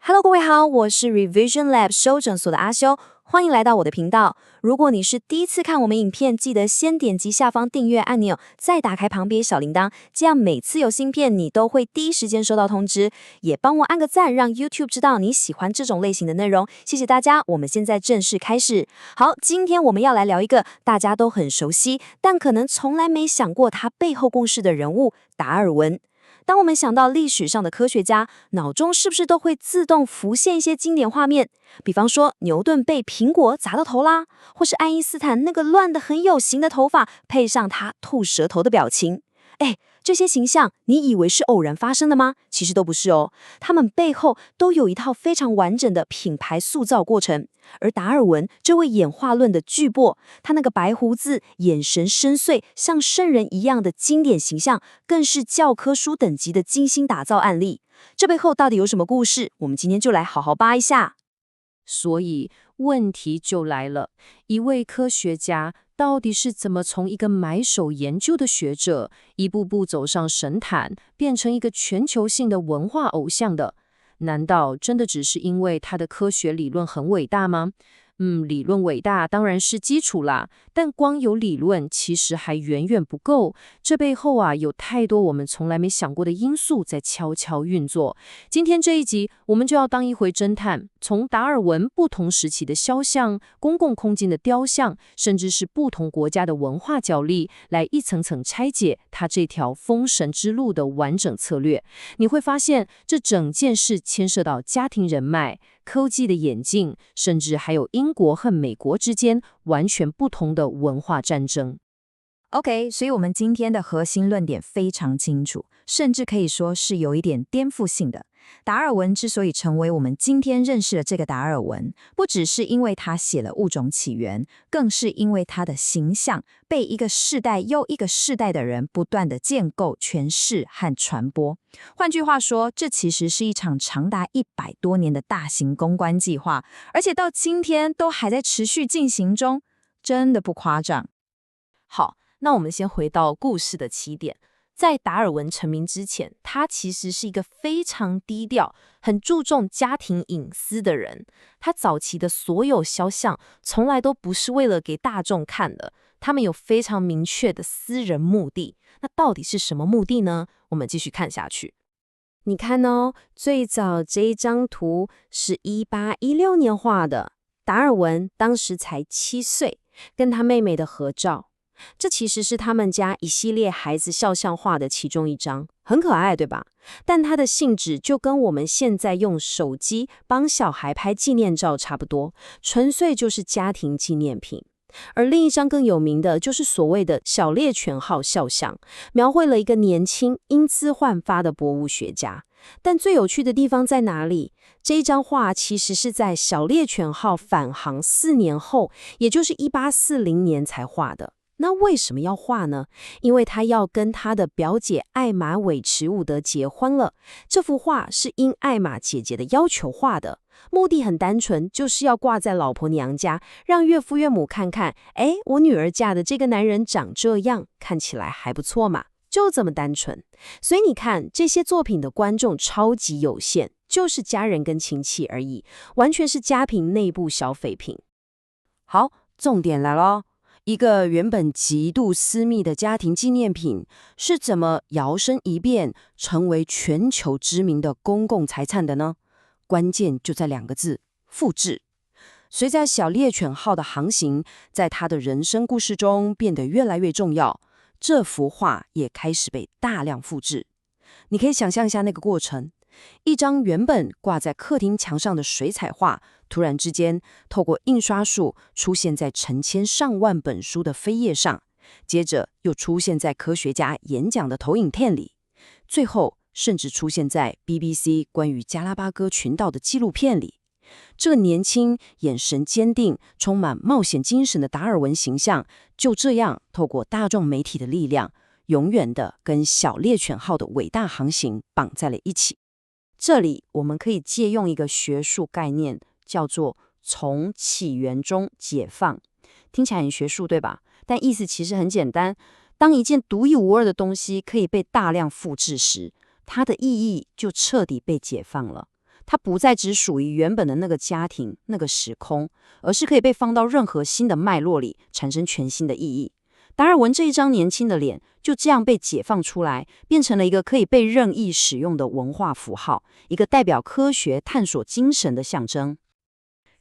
Hello，各位好，我是 Revision Lab 修整所的阿修，欢迎来到我的频道。如果你是第一次看我们影片，记得先点击下方订阅按钮，再打开旁边小铃铛，这样每次有新片你都会第一时间收到通知。也帮我按个赞，让 YouTube 知道你喜欢这种类型的内容。谢谢大家，我们现在正式开始。好，今天我们要来聊一个大家都很熟悉，但可能从来没想过他背后故事的人物——达尔文。当我们想到历史上的科学家，脑中是不是都会自动浮现一些经典画面？比方说牛顿被苹果砸到头啦，或是爱因斯坦那个乱得很有型的头发，配上他吐舌头的表情。这些形象你以为是偶然发生的吗？其实都不是哦，他们背后都有一套非常完整的品牌塑造过程。而达尔文这位演化论的巨擘，他那个白胡子、眼神深邃、像圣人一样的经典形象，更是教科书等级的精心打造案例。这背后到底有什么故事？我们今天就来好好扒一下。所以问题就来了，一位科学家到底是怎么从一个埋首研究的学者，一步步走上神坛，变成一个全球性的文化偶像的？难道真的只是因为他的科学理论很伟大吗？理论伟大当然是基础啦，但光有理论其实还远远不够。这背后有太多我们从来没想过的因素在悄悄运作。今天这一集，我们就要当一回侦探，从达尔文不同时期的肖像、公共空间的雕像，甚至是不同国家的文化角力，来一层层拆解他这条封神之路的完整策略。你会发现，这整件事牵涉到家庭人脉、科技的演进，甚至还有英国和美国之间完全不同的文化战争。OK， 所以我们今天的核心论点非常清楚，甚至可以说是有一点颠覆性的。达尔文之所以成为我们今天认识的这个达尔文，不只是因为他写了《物种起源》，更是因为他的形象被一个世代又一个世代的人不断的建构、诠释和传播。换句话说，这其实是一场长达100多年的大型公关计划，而且到今天都还在持续进行中，真的不夸张。好，那我们先回到故事的起点。在达尔文成名之前，他其实是一个非常低调、很注重家庭隐私的人。他早期的所有肖像从来都不是为了给大众看的，他们有非常明确的私人目的。那到底是什么目的呢？我们继续看下去。你看哦，最早这一张图是1816年画的，达尔文当时才7岁，跟他妹妹的合照。这其实是他们家一系列孩子肖像画的其中一张，很可爱，对吧？但它的性质就跟我们现在用手机帮小孩拍纪念照差不多，纯粹就是家庭纪念品。而另一张更有名的就是所谓的小猎犬号肖像，描绘了一个年轻、英姿焕发的博物学家。但最有趣的地方在哪里？这一张画其实是在小猎犬号返航4年后，也就是1840年才画的。那为什么要画呢？因为他要跟他的表姐艾玛·韦茨伍德结婚了。这幅画是因艾玛姐姐的要求画的，目的很单纯，就是要挂在老婆娘家，让岳父岳母看看，我女儿嫁的这个男人长这样，看起来还不错嘛，就这么单纯。所以你看，这些作品的观众超级有限，就是家人跟亲戚而已，完全是家庭内部小废品。好，重点来咯。一个原本极度私密的家庭纪念品，是怎么摇身一变成为全球知名的公共财产的呢？关键就在2个字：复制。随着小猎犬号的航行，在他的人生故事中变得越来越重要，这幅画也开始被大量复制。你可以想象一下那个过程。一张原本挂在客厅墙上的水彩画，突然之间透过印刷术出现在成千上万本书的扉页上，接着又出现在科学家演讲的投影片里，最后甚至出现在 BBC 关于加拉巴哥群岛的纪录片里。这个年轻、眼神坚定、充满冒险精神的达尔文形象，就这样透过大众媒体的力量，永远的跟小猎犬号的伟大航行绑在了一起。这里我们可以借用一个学术概念，叫做从起源中解放。听起来很学术，对吧？但意思其实很简单，当一件独一无二的东西可以被大量复制时，它的意义就彻底被解放了。它不再只属于原本的那个家庭、那个时空，而是可以被放到任何新的脉络里，产生全新的意义。达尔文这一张年轻的脸就这样被解放出来，变成了一个可以被任意使用的文化符号，一个代表科学探索精神的象征。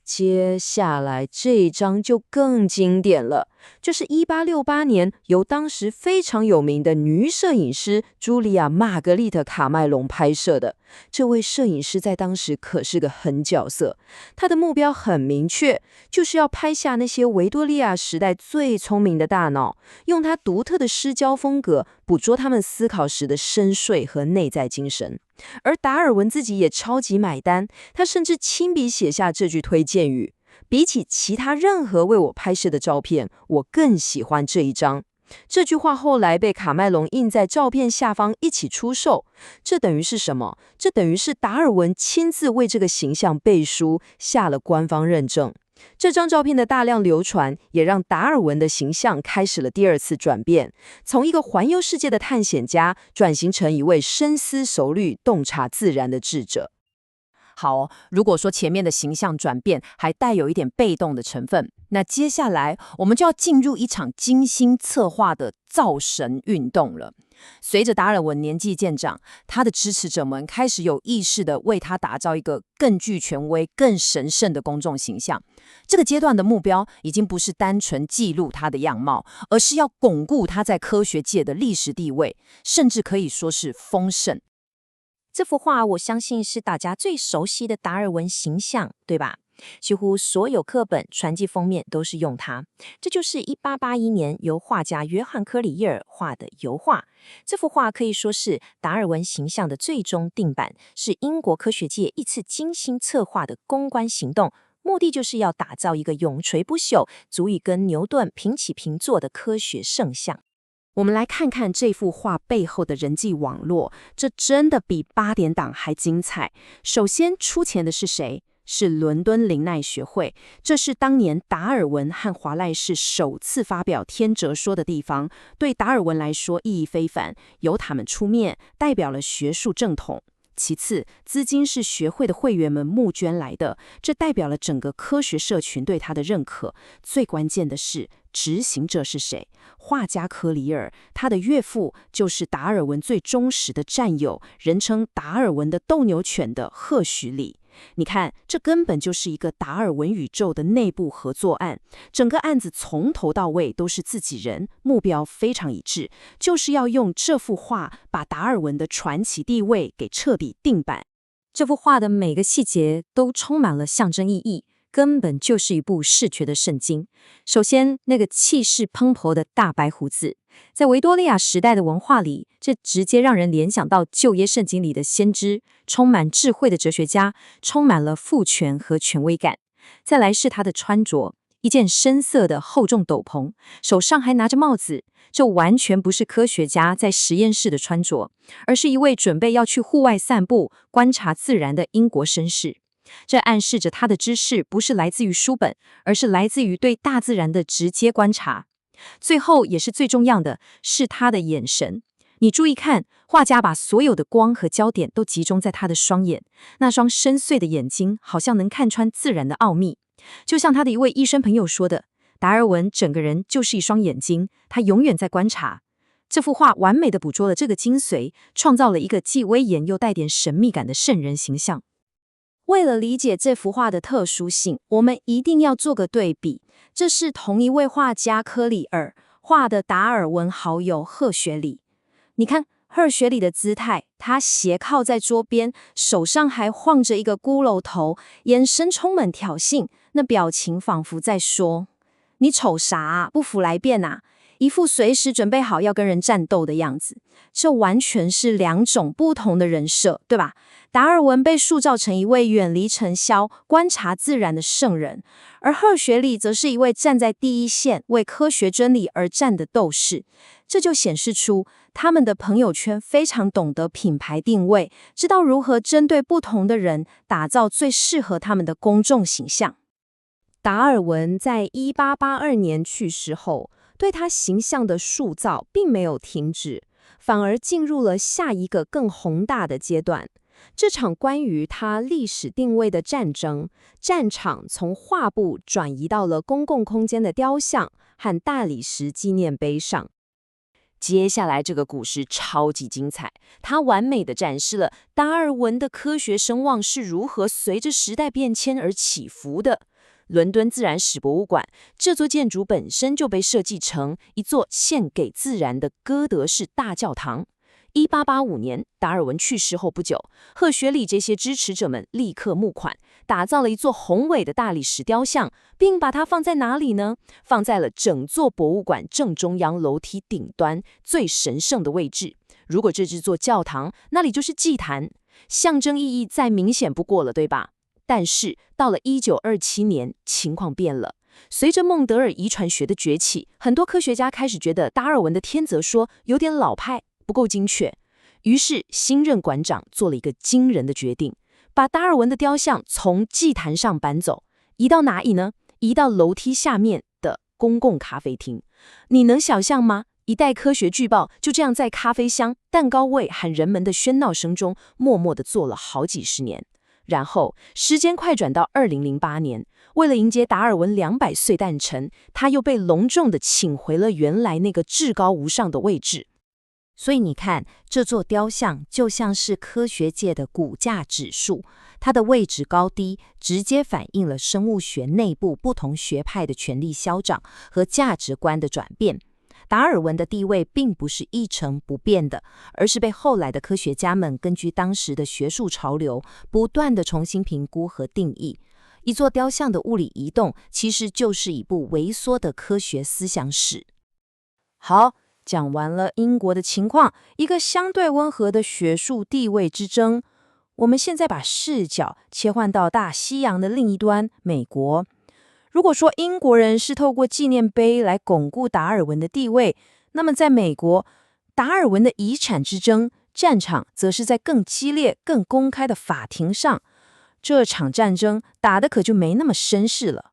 接下来这一张就更经典了，这是1868年由当时非常有名的女摄影师茱莉亚·玛格丽特·卡麦隆拍摄的。这位摄影师在当时可是个狠角色，他的目标很明确，就是要拍下那些维多利亚时代最聪明的大脑，用他独特的失焦风格捕捉他们思考时的深邃和内在精神。而达尔文自己也超级买单，他甚至亲笔写下这句推荐语：比起其他任何为我拍摄的照片，我更喜欢这一张。这句话后来被卡麦隆印在照片下方一起出售。这等于是什么？这等于是达尔文亲自为这个形象背书，下了官方认证。这张照片的大量流传，也让达尔文的形象开始了第二次转变，从一个环游世界的探险家，转型成一位深思熟虑、洞察自然的智者。好，如果说前面的形象转变还带有一点被动的成分，那接下来我们就要进入一场精心策划的造神运动了。随着达尔文年纪渐长，他的支持者们开始有意识地为他打造一个更具权威、更神圣的公众形象。这个阶段的目标已经不是单纯记录他的样貌，而是要巩固他在科学界的历史地位，甚至可以说是丰盛。这幅画我相信是大家最熟悉的达尔文形象，对吧？几乎所有课本、传记封面都是用它。这就是1881年由画家约翰·科里耶尔画的油画。这幅画可以说是达尔文形象的最终定版，是英国科学界一次精心策划的公关行动，目的就是要打造一个永垂不朽、足以跟牛顿平起平坐的科学圣像。我们来看看这幅画背后的人际网络，这真的比8点档还精彩。首先出钱的是谁？是伦敦林奈学会，这是当年达尔文和华莱士首次发表天哲说的地方，对达尔文来说意义非凡，由他们出面，代表了学术正统。其次，资金是学会的会员们募捐来的，这代表了整个科学社群对他的认可。最关键的是，执行者是谁？画家科里尔，他的岳父就是达尔文最忠实的战友，人称达尔文的斗牛犬的赫胥黎。你看，这根本就是一个达尔文宇宙的内部合作案，整个案子从头到尾都是自己人，目标非常一致，就是要用这幅画把达尔文的传奇地位给彻底定版。这幅画的每个细节都充满了象征意义，根本就是一部视觉的圣经。首先，那个气势磅礴的大白胡子，在维多利亚时代的文化里，这直接让人联想到旧约圣经里的先知，充满智慧的哲学家，充满了父权和权威感。再来是他的穿着，一件深色的厚重斗篷，手上还拿着帽子，这完全不是科学家在实验室的穿着，而是一位准备要去户外散步、观察自然的英国绅士。这暗示着他的知识不是来自于书本，而是来自于对大自然的直接观察。最后也是最重要的是他的眼神。你注意看，画家把所有的光和焦点都集中在他的双眼，那双深邃的眼睛好像能看穿自然的奥秘。就像他的一位医生朋友说的，达尔文整个人就是一双眼睛，他永远在观察。这幅画完美地捕捉了这个精髓，创造了一个既威严又带点神秘感的圣人形象。为了理解这幅画的特殊性，我们一定要做个对比。这是同一位画家科里尔画的达尔文好友赫胥黎。你看赫胥黎的姿态，他斜靠在桌边，手上还晃着一个骷髅头，眼神充满挑衅，那表情仿佛在说：“你瞅啥啊？不服来辩啊！”一副随时准备好要跟人战斗的样子。这完全是两种不同的人设，对吧？达尔文被塑造成一位远离尘嚣、观察自然的圣人，而赫胥黎则是一位站在第一线、为科学真理而战的斗士。这就显示出他们的朋友圈非常懂得品牌定位，知道如何针对不同的人打造最适合他们的公众形象。达尔文在1882年去世后，对他形象的塑造并没有停止，反而进入了下一个更宏大的阶段。这场关于他历史定位的战争，战场从画布转移到了公共空间的雕像和大理石纪念碑上。接下来这个故事超级精彩，它完美地展示了达尔文的科学声望是如何随着时代变迁而起伏的。伦敦自然史博物馆这座建筑本身就被设计成一座献给自然的哥德式大教堂。1885年，达尔文去世后不久，赫胥黎这些支持者们立刻募款，打造了一座宏伟的大理石雕像，并把它放在哪里呢？放在了整座博物馆正中央楼梯顶端最神圣的位置。如果这是座教堂，那里就是祭坛，象征意义再明显不过了，对吧？但是到了1927年，情况变了。随着孟德尔遗传学的崛起，很多科学家开始觉得达尔文的天择说有点老派，不够精确。于是新任馆长做了一个惊人的决定，把达尔文的雕像从祭坛上搬走，移到哪里呢？移到楼梯下面的公共咖啡厅。你能想象吗？一代科学巨擘就这样在咖啡香、蛋糕味和人们的喧闹声中，默默地做了好几十年。然后时间快转到2008年，为了迎接达尔文200岁诞辰，他又被隆重地请回了原来那个至高无上的位置。所以你看，这座雕像就像是科学界的骨架指数，它的位置高低直接反映了生物学内部不同学派的权力消长和价值观的转变。达尔文的地位并不是一成不变的，而是被后来的科学家们根据当时的学术潮流，不断地重新评估和定义。一座雕像的物理移动，其实就是一部微缩的科学思想史。好，讲完了英国的情况，一个相对温和的学术地位之争。我们现在把视角切换到大西洋的另一端，美国。如果说英国人是透过纪念碑来巩固达尔文的地位，那么在美国，达尔文的遗产之争战场则是在更激烈、更公开的法庭上。这场战争打得可就没那么绅士了。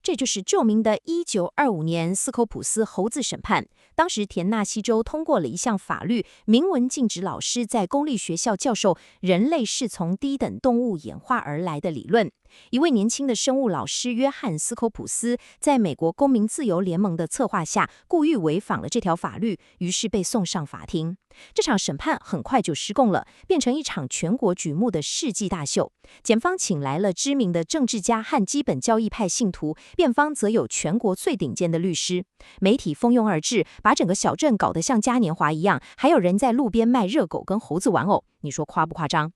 这就是著名的1925年斯科普斯猴子审判。当时田纳西州通过了一项法律，明文禁止老师在公立学校教授人类是从低等动物演化而来的理论。一位年轻的生物老师约翰斯科普斯，在美国公民自由联盟的策划下，故意违反了这条法律，于是被送上法庭。这场审判很快就失控了，变成一场全国瞩目的世纪大秀。检方请来了知名的政治家和基本教义派信徒，辩方则有全国最顶尖的律师。媒体蜂拥而至，把整个小镇搞得像嘉年华一样，还有人在路边卖热狗跟猴子玩偶，你说夸不夸张？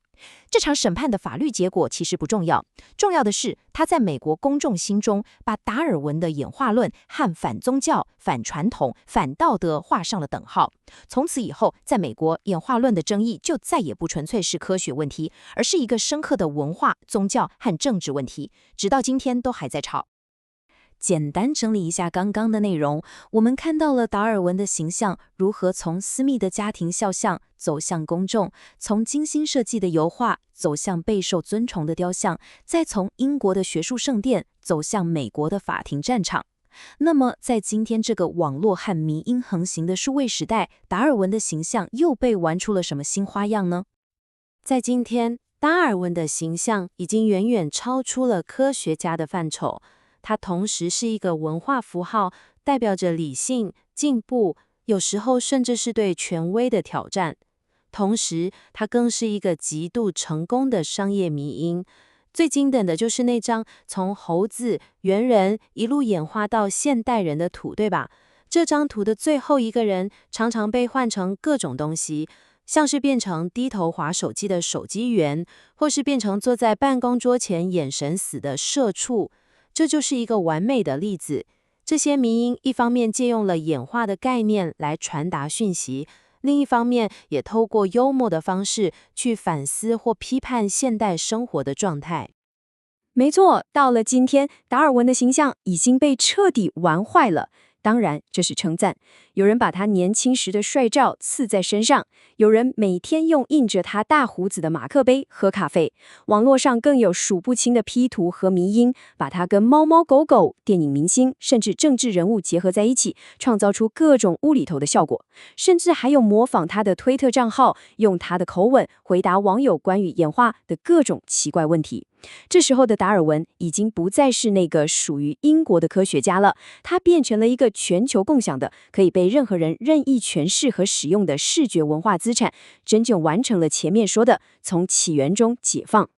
这场审判的法律结果其实不重要，重要的是他在美国公众心中把达尔文的演化论和反宗教、反传统、反道德画上了等号。从此以后，在美国演化论的争议就再也不纯粹是科学问题，而是一个深刻的文化、宗教和政治问题，直到今天都还在吵。简单整理一下刚刚的内容，我们看到了达尔文的形象如何从私密的家庭肖像走向公众，从精心设计的油画走向备受尊崇的雕像，再从英国的学术圣殿走向美国的法庭战场。那么在今天这个网络和迷因横行的数位时代，达尔文的形象又被玩出了什么新花样呢？在今天，达尔文的形象已经远远超出了科学家的范畴，它同时是一个文化符号，代表着理性、进步，有时候甚至是对权威的挑战。同时，它更是一个极度成功的商业迷因。最经典的就是那张从猴子、猿人一路演化到现代人的图，对吧？这张图的最后一个人常常被换成各种东西，像是变成低头滑手机的手机猿，或是变成坐在办公桌前眼神死的社畜。这就是一个完美的例子。这些迷因一方面借用了演化的概念来传达讯息，另一方面也透过幽默的方式去反思或批判现代生活的状态。没错，到了今天，达尔文的形象已经被彻底玩坏了。当然，这是称赞。有人把他年轻时的帅照刺在身上，有人每天用印着他大胡子的马克杯喝咖啡。网络上更有数不清的 P 图和迷因，把他跟猫猫狗狗、电影明星甚至政治人物结合在一起，创造出各种无厘头的效果。甚至还有模仿他的推特账号，用他的口吻回答网友关于演化的各种奇怪问题。这时候的达尔文已经不再是那个属于英国的科学家了，他变成了一个全球共享的、可以被任何人任意诠释和使用的视觉文化资产，真正完成了前面说的从起源中解放。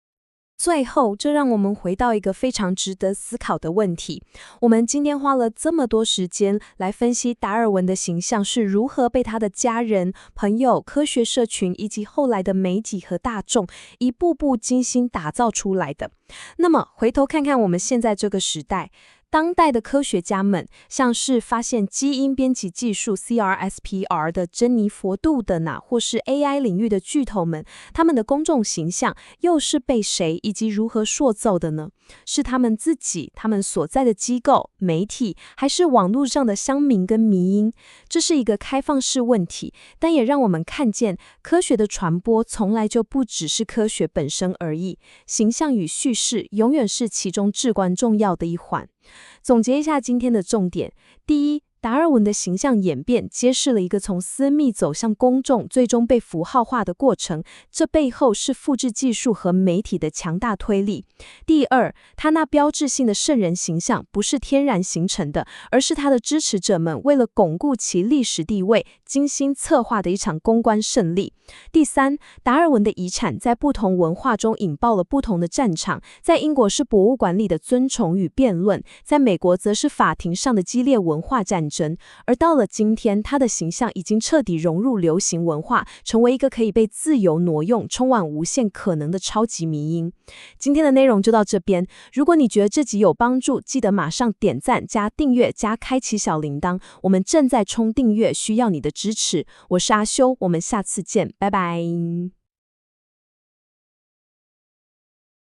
最后，这让我们回到一个非常值得思考的问题。我们今天花了这么多时间来分析达尔文的形象是如何被他的家人、朋友、科学社群以及后来的媒体和大众一步步精心打造出来的。那么，回头看看我们现在这个时代，当代的科学家们，像是发现基因编辑技术 CRISPR 的珍妮佛·杜登或是 AI 领域的巨头们，他们的公众形象又是被谁以及如何塑造的呢？是他们自己、他们所在的机构、媒体，还是网络上的乡民跟迷因？这是一个开放式问题，但也让我们看见，科学的传播从来就不只是科学本身而已，形象与叙事永远是其中至关重要的一环。总结一下今天的重点：第一，达尔文的形象演变揭示了一个从私密走向公众，最终被符号化的过程，这背后是复制技术和媒体的强大推力。第二，他那标志性的圣人形象不是天然形成的，而是他的支持者们为了巩固其历史地位，精心策划的一场公关胜利。第三，达尔文的遗产在不同文化中引爆了不同的战场，在英国是博物馆里的尊崇与辩论，在美国则是法庭上的激烈文化战争，而到了今天，他的形象已经彻底融入流行文化，成为一个可以被自由挪用、充满无限可能的超级迷因。今天的内容就到这边，如果你觉得这集有帮助，记得马上点赞、加订阅、加开启小铃铛，我们正在冲订阅，需要你的支持。我是阿修，我们下次见，拜拜。